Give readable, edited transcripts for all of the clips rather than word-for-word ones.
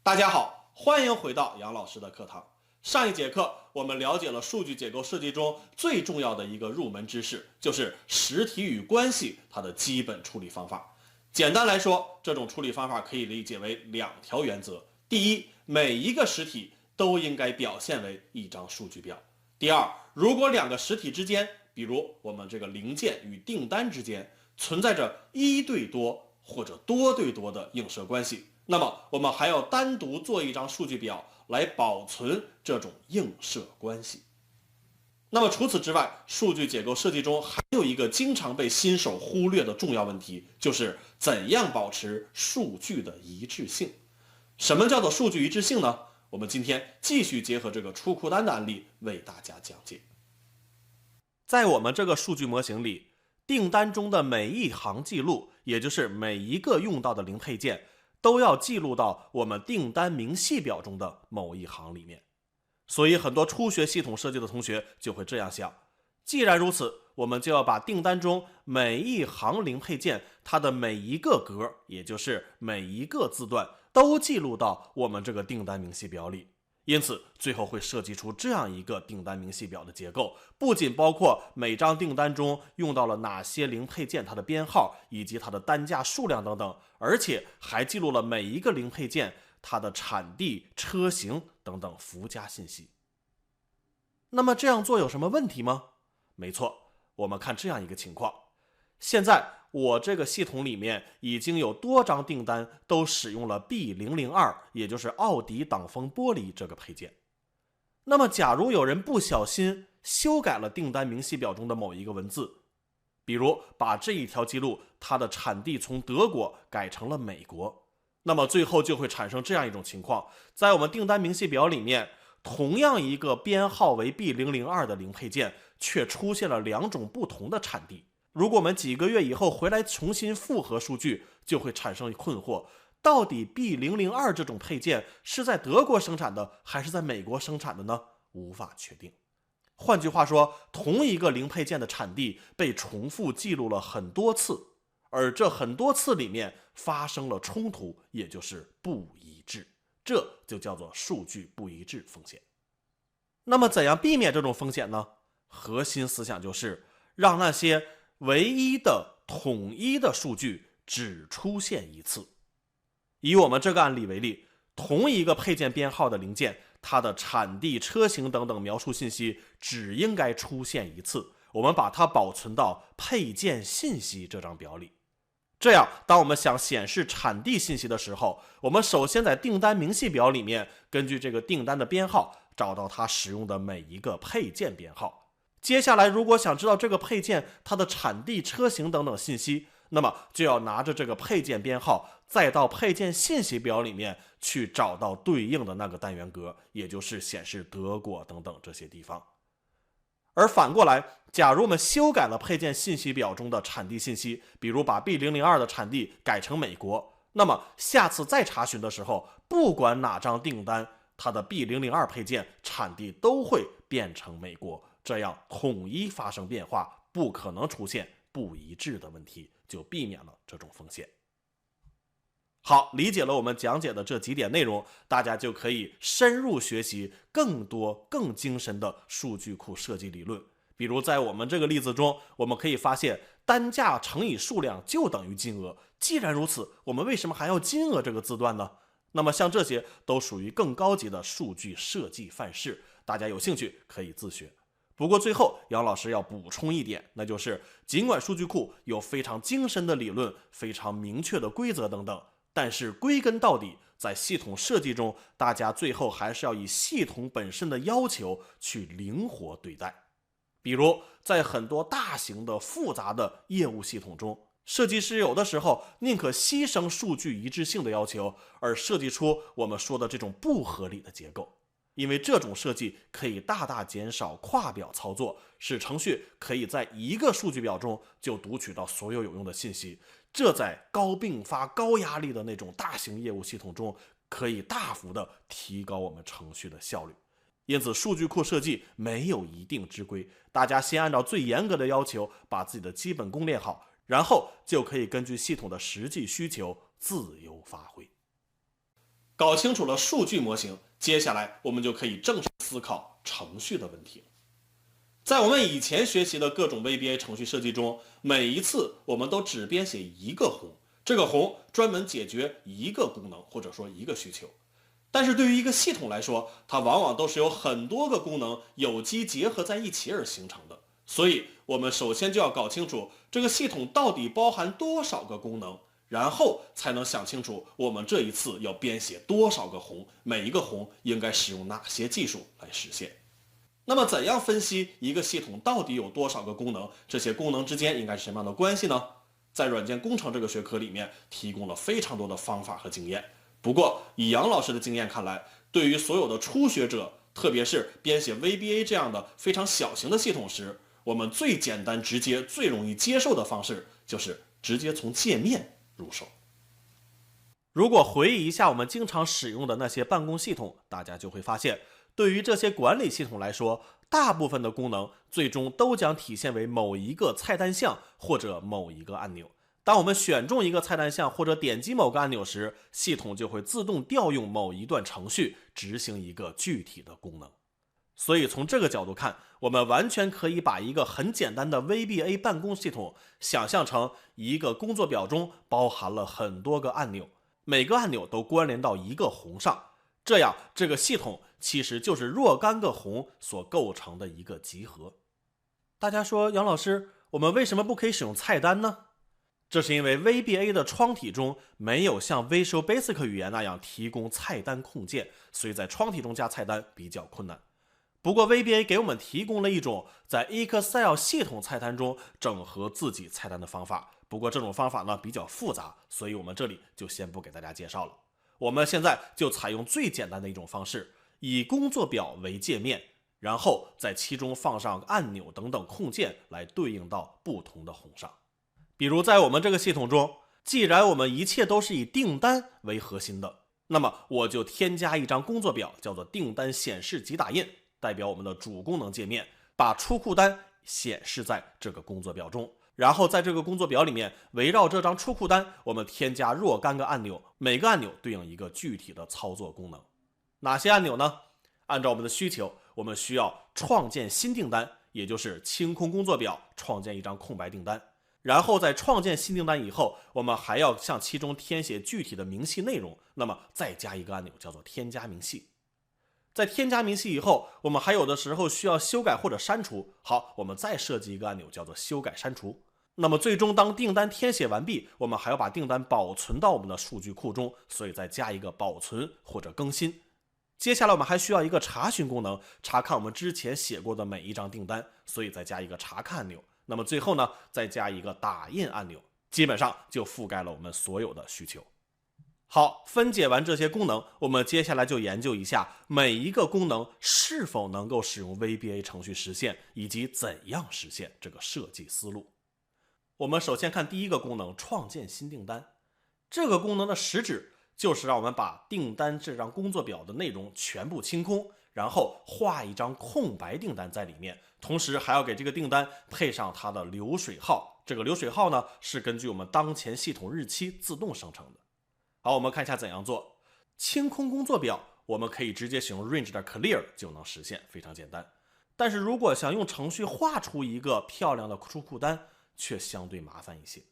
大家好，欢迎回到杨老师的课堂。上一节课我们了解了数据结构设计中最重要的一个入门知识，就是实体与关系它的基本处理方法。简单来说，这种处理方法可以理解为两条原则：第一，每一个实体都应该表现为一张数据表；第二，如果两个实体之间，比如我们这个零件与订单之间存在着一对多或者多对多的映射关系，那么我们还要单独做一张数据表来保存这种映射关系。那么除此之外，数据结构设计中还有一个经常被新手忽略的重要问题，就是怎样保持数据的一致性。什么叫做数据一致性呢？我们今天继续结合这个出库单的案例为大家讲解。在我们这个数据模型里，订单中的每一行记录，也就是每一个用到的零配件，都要记录到我们订单明细表中的某一行里面。所以很多初学系统设计的同学就会这样想，既然如此，我们就要把订单中每一行零配件它的每一个格，也就是每一个字段，都记录到我们这个订单明细表里。因此最后会设计出这样一个订单明细表的结构，不仅包括每张订单中用到了哪些零配件它的编号以及它的单价数量等等，而且还记录了每一个零配件它的产地、车型等等附加信息。那么这样做有什么问题吗？没错，我们看这样一个情况，现在我这个系统里面已经有多张订单都使用了 B002， 也就是奥迪挡风玻璃这个配件。那么假如有人不小心修改了订单明细表中的某一个文字，比如把这一条记录它的产地从德国改成了美国，那么最后就会产生这样一种情况，在我们订单明细表里面，同样一个编号为 B002 的零配件却出现了两种不同的产地。如果我们几个月以后回来重新复核数据，就会产生困惑，到底 B002 这种配件是在德国生产的还是在美国生产的呢？无法确定。换句话说，同一个零配件的产地被重复记录了很多次，而这很多次里面发生了冲突，也就是不一致，这就叫做数据不一致风险。那么怎样避免这种风险呢？核心思想就是让那些唯一的统一的数据只出现一次。以我们这个案例为例，同一个配件编号的零件，它的产地、车型等等描述信息只应该出现一次，我们把它保存到配件信息这张表里。这样当我们想显示产地信息的时候，我们首先在订单明细表里面根据这个订单的编号找到它使用的每一个配件编号。接下来如果想知道这个配件它的产地、车型等等信息，那么就要拿着这个配件编号再到配件信息表里面去找到对应的那个单元格，也就是显示德国等等这些地方。而反过来，假如我们修改了配件信息表中的产地信息，比如把 B002 的产地改成美国，那么下次再查询的时候，不管哪张订单，它的 B002 配件产地都会变成美国，这样统一发生变化，不可能出现不一致的问题，就避免了这种风险。好，理解了我们讲解的这几点内容，大家就可以深入学习更多更精深的数据库设计理论。比如在我们这个例子中，我们可以发现单价乘以数量就等于金额，既然如此，我们为什么还要金额这个字段呢？那么像这些都属于更高级的数据设计范式，大家有兴趣可以自学。不过最后杨老师要补充一点，那就是尽管数据库有非常精深的理论、非常明确的规则等等，但是归根到底，在系统设计中，大家最后还是要以系统本身的要求去灵活对待。比如在很多大型的复杂的业务系统中，设计师有的时候宁可牺牲数据一致性的要求，而设计出我们说的这种不合理的结构。因为这种设计可以大大减少跨表操作，使程序可以在一个数据表中就读取到所有有用的信息，这在高并发、高压力的那种大型业务系统中，可以大幅的提高我们程序的效率。因此数据库设计没有一定之规，大家先按照最严格的要求把自己的基本功练好，然后就可以根据系统的实际需求自由发挥。搞清楚了数据模型，接下来我们就可以正式思考程序的问题。在我们以前学习的各种 VBA 程序设计中，每一次我们都只编写一个宏，这个宏专门解决一个功能或者说一个需求。但是对于一个系统来说，它往往都是由很多个功能有机结合在一起而形成的。所以我们首先就要搞清楚这个系统到底包含多少个功能，然后才能想清楚我们这一次要编写多少个宏，每一个宏应该使用哪些技术来实现。那么怎样分析一个系统到底有多少个功能，这些功能之间应该是什么样的关系呢？在软件工程这个学科里面提供了非常多的方法和经验。不过以杨老师的经验看来，对于所有的初学者，特别是编写 VBA 这样的非常小型的系统时，我们最简单直接最容易接受的方式就是直接从界面入手。如果回忆一下我们经常使用的那些办公系统，大家就会发现，对于这些管理系统来说，大部分的功能最终都将体现为某一个菜单项或者某一个按钮。当我们选中一个菜单项或者点击某个按钮时，系统就会自动调用某一段程序执行一个具体的功能。所以从这个角度看，我们完全可以把一个很简单的 VBA 办公系统想象成一个工作表中包含了很多个按钮，每个按钮都关联到一个宏上，这样这个系统其实就是若干个宏所构成的一个集合。大家说，杨老师，我们为什么不可以使用菜单呢？这是因为 VBA 的窗体中没有像 Visual Basic 语言那样提供菜单控件，所以在窗体中加菜单比较困难。不过 VBA 给我们提供了一种在 Excel 系统菜单中整合自己菜单的方法，不过这种方法呢比较复杂，所以我们这里就先不给大家介绍了。我们现在就采用最简单的一种方式，以工作表为界面，然后在其中放上按钮等等控件来对应到不同的宏上。比如在我们这个系统中，既然我们一切都是以订单为核心的，那么我就添加一张工作表，叫做订单显示及打印，代表我们的主功能界面，把出库单显示在这个工作表中。然后在这个工作表里面，围绕这张出库单，我们添加若干个按钮，每个按钮对应一个具体的操作功能。哪些按钮呢？按照我们的需求，我们需要创建新订单，也就是清空工作表，创建一张空白订单。然后在创建新订单以后，我们还要向其中填写具体的明细内容，那么再加一个按钮叫做添加明细。在添加明细以后，我们还有的时候需要修改或者删除，好，我们再设计一个按钮叫做修改删除。那么最终当订单填写完毕，我们还要把订单保存到我们的数据库中，所以再加一个保存或者更新。接下来我们还需要一个查询功能，查看我们之前写过的每一张订单，所以再加一个查看按钮。那么最后呢，再加一个打印按钮，基本上就覆盖了我们所有的需求。好，分解完这些功能，我们接下来就研究一下每一个功能是否能够使用 VBA 程序实现，以及怎样实现这个设计思路。我们首先看第一个功能，创建新订单。这个功能的实质就是让我们把订单这张工作表的内容全部清空，然后画一张空白订单在里面，同时还要给这个订单配上它的流水号。这个流水号呢，是根据我们当前系统日期自动生成的。好，我们看一下怎样做。清空工作表，我们可以直接使用 range 的 clear 就能实现，非常简单。但是如果想用程序画出一个漂亮的出库单，却相对麻烦一些。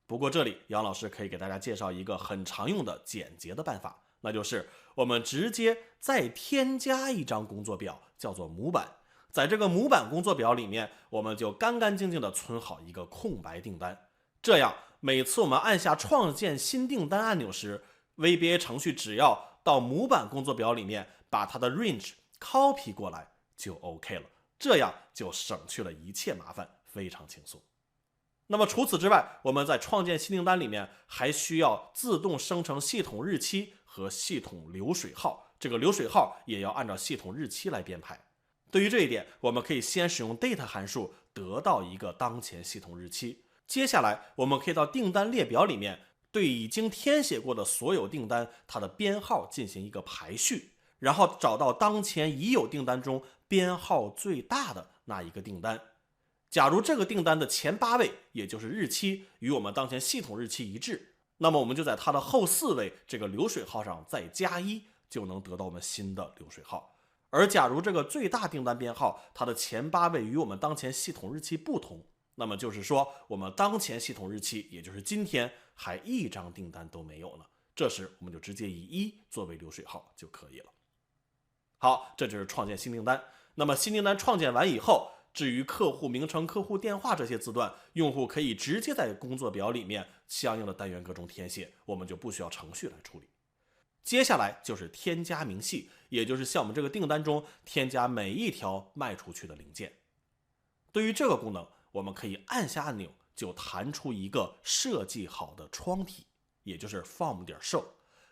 不过这里杨老师可以给大家介绍一个很常用的简洁的办法，那就是我们直接再添加一张工作表，叫做模板。在这个模板工作表里面，我们就干干净净的存好一个空白订单。这样每次我们按下创建新订单按钮时， VBA 程序只要到模板工作表里面把它的 range copy 过来就 OK 了，这样就省去了一切麻烦，非常轻松。那么除此之外，我们在创建新订单里面还需要自动生成系统日期和系统流水号，这个流水号也要按照系统日期来编排。对于这一点，我们可以先使用 date 函数得到一个当前系统日期，接下来我们可以到订单列表里面对已经填写过的所有订单它的编号进行一个排序，然后找到当前已有订单中编号最大的那一个订单。假如这个订单的前8位，也就是日期与我们当前系统日期一致，那么我们就在它的后4位这个流水号上再加1，就能得到我们新的流水号。而假如这个最大订单编号它的前8位与我们当前系统日期不同，那么就是说我们当前系统日期，也就是今天还1张订单都没有呢。这时我们就直接以1作为流水号就可以了。好，这就是创建新订单。那么新订单创建完以后，至于客户名称、客户电话这些字段，用户可以直接在工作表里面相应的单元格中填写，我们就不需要程序来处理。接下来就是添加明细，也就是像我们这个订单中添加每一条卖出去的零件。对于这个功能，我们可以按下按钮就弹出一个设计好的窗体，也就是 form.show。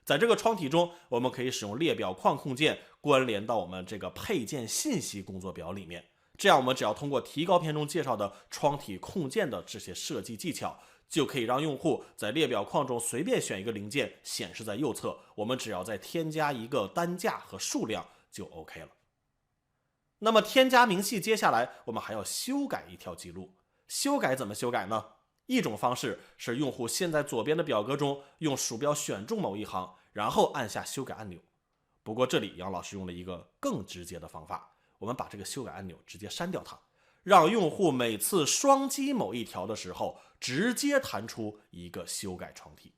在这个窗体中，我们可以使用列表框控件关联到我们这个配件信息工作表里面。这样我们只要通过提高篇中介绍的窗体控件的这些设计技巧，就可以让用户在列表框中随便选一个零件显示在右侧，我们只要再添加一个单价和数量就 OK 了。那么添加明细，接下来我们还要修改一条记录。修改怎么修改呢？一种方式是用户先在左边的表格中用鼠标选中某一行，然后按下修改按钮。不过这里杨老师用了一个更直接的方法，我们把这个修改按钮直接删掉它，让用户每次双击某一条的时候直接弹出一个修改窗体。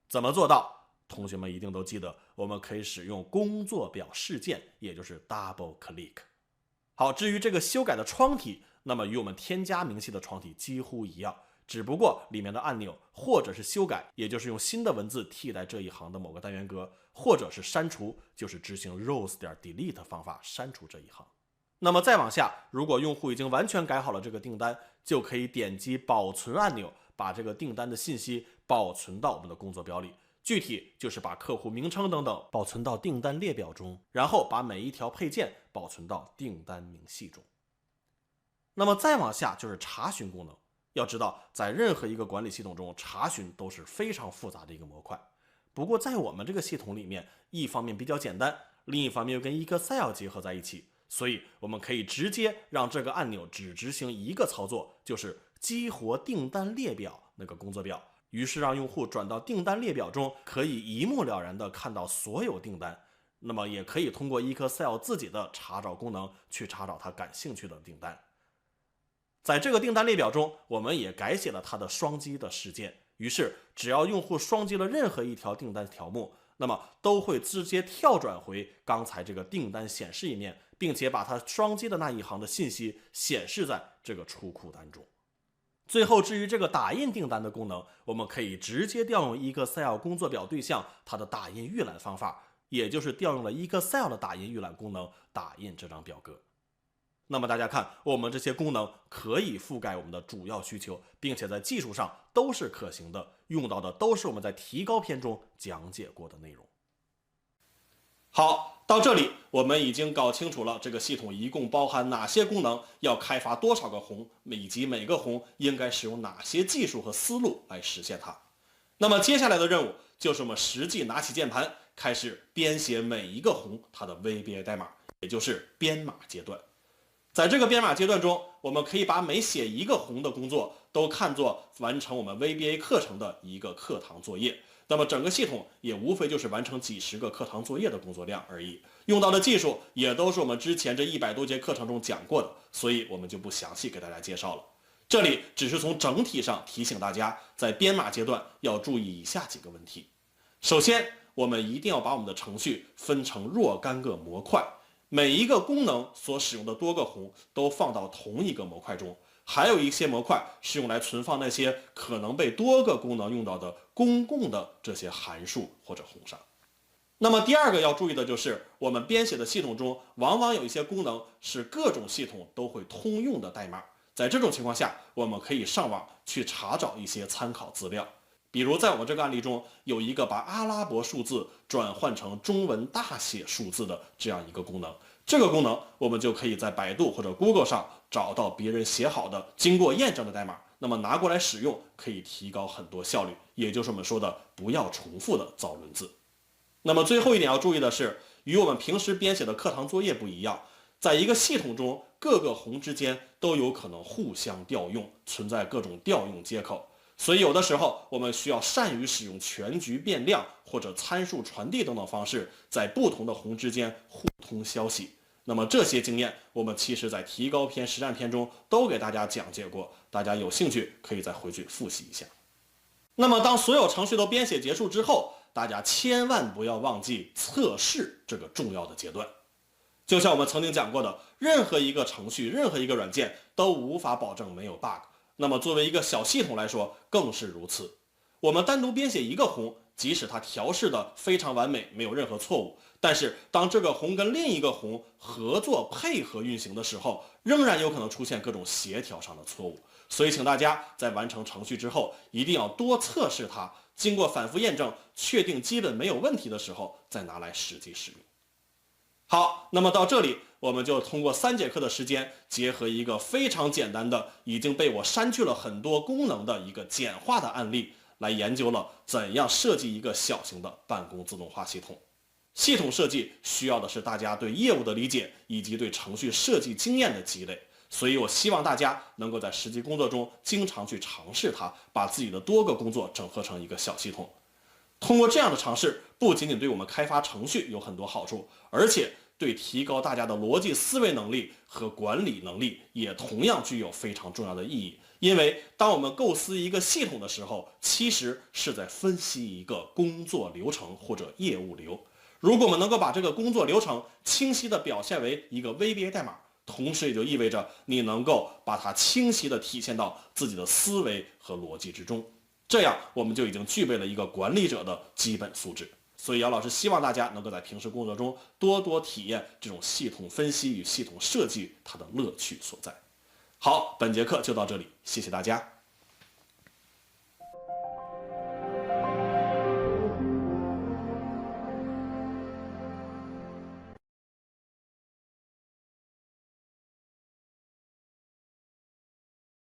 怎么做到？同学们一定都记得，我们可以使用工作表事件，也就是 double click。 好，至于这个修改的窗体，那么与我们添加明细的窗体几乎一样，只不过里面的按钮或者是修改，也就是用新的文字替代这一行的某个单元格，或者是删除，就是执行 rows.delete 方法删除这一行。那么再往下，如果用户已经完全改好了这个订单，就可以点击保存按钮，把这个订单的信息保存到我们的工作表里。具体就是把客户名称等等保存到订单列表中，然后把每一条配件保存到订单明细中。那么再往下就是查询功能。要知道，在任何一个管理系统中，查询都是非常复杂的一个模块。不过在我们这个系统里面，一方面比较简单，另一方面又跟 Excel 结合在一起，所以我们可以直接让这个按钮只执行一个操作，就是激活订单列表那个工作表。于是让用户转到订单列表中，可以一目了然地看到所有订单。那么也可以通过 Excel 自己的查找功能去查找他感兴趣的订单。在这个订单列表中，我们也改写了它的双击的事件。于是只要用户双击了任何一条订单条目，那么都会直接跳转回刚才这个订单显示页面，并且把它双击的那一行的信息显示在这个出库单中。最后，至于这个打印订单的功能，我们可以直接调用 Excel 工作表对象它的打印预览方法，也就是调用了 Excel 的打印预览功能打印这张表格。那么大家看，我们这些功能可以覆盖我们的主要需求，并且在技术上都是可行的，用到的都是我们在提高篇中讲解过的内容。好，到这里我们已经搞清楚了这个系统一共包含哪些功能，要开发多少个宏，以及每个宏应该使用哪些技术和思路来实现它。那么接下来的任务就是我们实际拿起键盘，开始编写每一个宏它的 VBA 代码，也就是编码阶段。在这个编码阶段中，我们可以把每写一个宏的工作都看作完成我们 VBA 课程的一个课堂作业。那么整个系统也无非就是完成几十个课堂作业的工作量而已，用到的技术也都是我们之前这100多节课程中讲过的，所以我们就不详细给大家介绍了。这里只是从整体上提醒大家，在编码阶段要注意以下几个问题。首先，我们一定要把我们的程序分成若干个模块，每一个功能所使用的多个宏都放到同一个模块中，还有一些模块是用来存放那些可能被多个功能用到的公共的这些函数或者宏上。那么第二个要注意的就是，我们编写的系统中往往有一些功能是各种系统都会通用的代码，在这种情况下，我们可以上网去查找一些参考资料。比如在我们这个案例中，有一个把阿拉伯数字转换成中文大写数字的这样一个功能。这个功能我们就可以在百度或者 Google 上找到别人写好的经过验证的代码，那么拿过来使用可以提高很多效率，也就是我们说的不要重复的造轮子。那么最后一点要注意的是，与我们平时编写的课堂作业不一样，在一个系统中各个宏之间都有可能互相调用，存在各种调用接口。所以有的时候我们需要善于使用全局变量或者参数传递等等方式，在不同的宏之间互通消息。那么这些经验，我们其实在提高篇、实战篇中都给大家讲解过，大家有兴趣可以再回去复习一下。那么当所有程序都编写结束之后，大家千万不要忘记测试这个重要的阶段。就像我们曾经讲过的，任何一个程序、任何一个软件都无法保证没有 bug。那么作为一个小系统来说，更是如此。我们单独编写一个宏，即使它调试的非常完美，没有任何错误，但是当这个宏跟另一个宏合作配合运行的时候，仍然有可能出现各种协调上的错误。所以请大家在完成程序之后，一定要多测试它，经过反复验证，确定基本没有问题的时候，再拿来实际使用。好，那么到这里，我们就通过3节课的时间，结合一个非常简单的、已经被我删去了很多功能的一个简化的案例，来研究了怎样设计一个小型的办公自动化系统。系统设计需要的是大家对业务的理解，以及对程序设计经验的积累。所以我希望大家能够在实际工作中经常去尝试它，把自己的多个工作整合成一个小系统。通过这样的尝试，不仅仅对我们开发程序有很多好处，而且对提高大家的逻辑思维能力和管理能力也同样具有非常重要的意义。因为当我们构思一个系统的时候，其实是在分析一个工作流程或者业务流。如果我们能够把这个工作流程清晰地表现为一个 VBA 代码，同时也就意味着你能够把它清晰地体现到自己的思维和逻辑之中。这样我们就已经具备了一个管理者的基本素质。所以姚老师希望大家能够在平时工作中多多体验这种系统分析与系统设计它的乐趣所在。好，本节课就到这里，谢谢大家。